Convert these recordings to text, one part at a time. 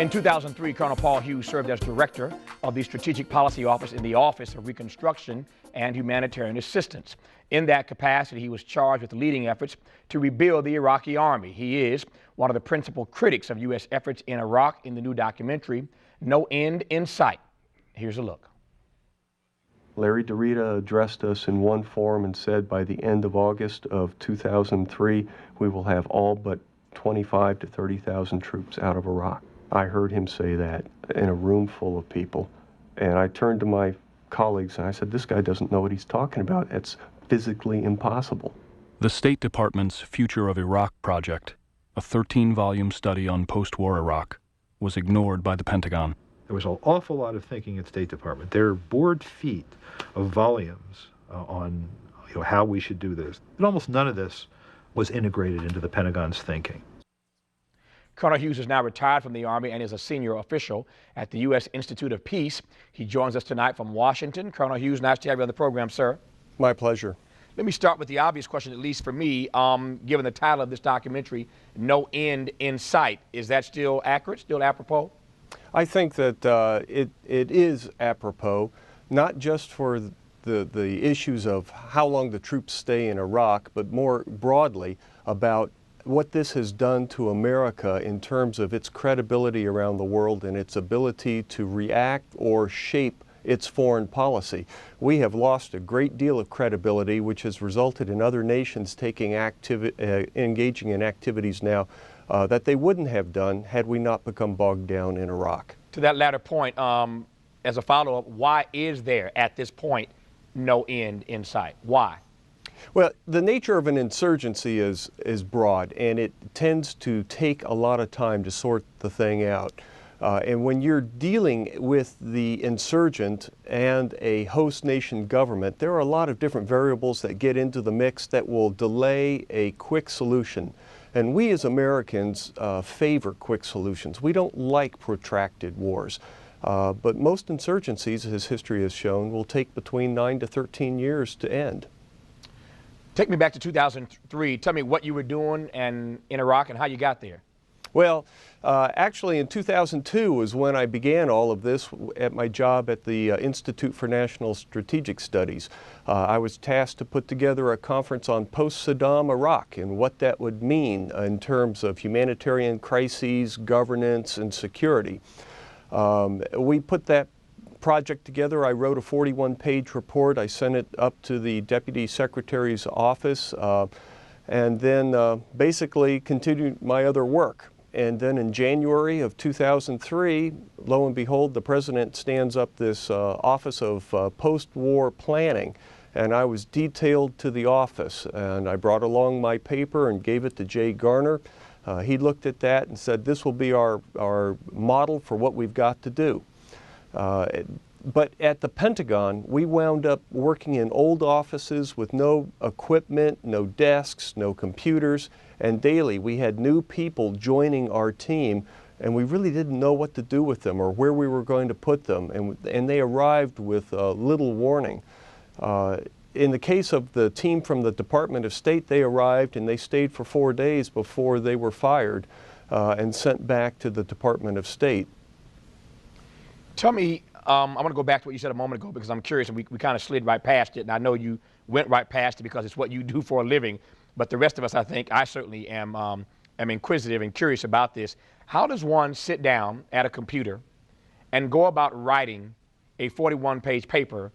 In 2003, Colonel Paul Hughes served as director of the Strategic Policy Office in the Office of Reconstruction and Humanitarian Assistance. In that capacity, he was charged with leading efforts to rebuild the Iraqi army. He is one of the principal critics of U.S. efforts in Iraq in the new documentary, No End in Sight. Here's a look. Larry DeRita addressed us in one forum and said by the end of August of 2003, we will have all but 25 to 30,000 troops out of Iraq. I heard him say that in a room full of people, and I turned to my colleagues and I said, this guy doesn't know what he's talking about. It's physically impossible. The State Department's Future of Iraq project, a 13-volume study on post-war Iraq, was ignored by the Pentagon. There was an awful lot of thinking at State Department. There are board feet of volumes on how we should do this. But almost none of this was integrated into the Pentagon's thinking. Colonel Hughes is now retired from the Army and is a senior official at the U.S. Institute of Peace. He joins us tonight from Washington. Colonel Hughes, nice to have you on the program, sir. My pleasure. Let me start with the obvious question, at least for me, given the title of this documentary, No End in Sight. Is that still accurate, still apropos? I think that it is apropos, not just for the issues of how long the troops stay in Iraq, but more broadly about what this has done to America in terms of its credibility around the world and its ability to react or shape its foreign policy. We have lost a great deal of credibility, which has resulted in other nations taking engaging in activities now that they wouldn't have done had we not become bogged down in Iraq. To that latter point, as a follow-up, why is there at this point no end in sight? Why? Well, the nature of an insurgency is broad, and it tends to take a lot of time to sort the thing out. And when you're dealing with the insurgent and a host nation government, there are a lot of different variables that get into the mix that will delay a quick solution. And we as Americans favor quick solutions. We don't like protracted wars. But most insurgencies, as history has shown, will take between 9 to 13 years to end. Take me back to 2003. Tell me what you were doing in Iraq and how you got there. Well, actually in 2002 was when I began all of this at my job at the Institute for National Strategic Studies. I was tasked to put together a conference on post-Saddam Iraq and what that would mean in terms of humanitarian crises, governance, and security. We put that project together. I wrote a 41-page report. I sent it up to the Deputy Secretary's office and then basically continued my other work. And then in January of 2003, lo and behold, the President stands up this Office of Post-War Planning, and I was detailed to the office. And I brought along my paper and gave it to Jay Garner. He looked at that and said, this will be our model for what we've got to do. But at the Pentagon, we wound up working in old offices with no equipment, no desks, no computers, and daily we had new people joining our team, and we really didn't know what to do with them or where we were going to put them, and they arrived with little warning. In the case of the team from the Department of State, they arrived and they stayed for 4 days before they were fired and sent back to the Department of State. Tell me, I want to go back to what you said a moment ago because I'm curious, and we kind of slid right past it, and I know you went right past it because it's what you do for a living, but the rest of us, I think, I certainly am inquisitive and curious about this. How does one sit down at a computer and go about writing a 41-page paper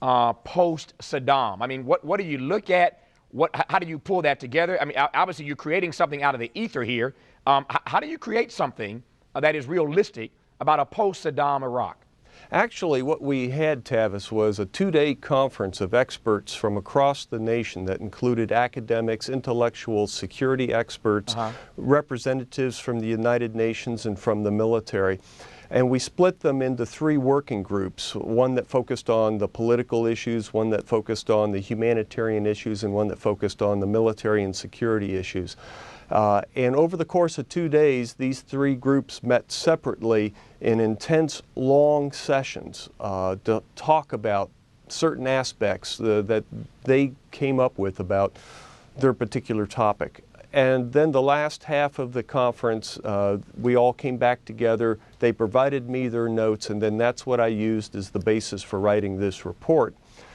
post-Saddam? I mean, what do you look at? How do you pull that together? I mean, obviously you're creating something out of the ether here. How do you create something that is realistic about a post-Saddam Iraq? Actually, what we had, Tavis, was a 2-day conference of experts from across the nation that included academics, intellectuals, security experts, representatives from the United Nations and from the military. And we split them into 3 working groups, one that focused on the political issues, one that focused on the humanitarian issues, and one that focused on the military and security issues. And over the course of 2 days, these 3 groups met separately in intense, long sessions to talk about certain aspects that they came up with about their particular topic. And then the last half of the conference, we all came back together. They provided me their notes, and then that's what I used as the basis for writing this report.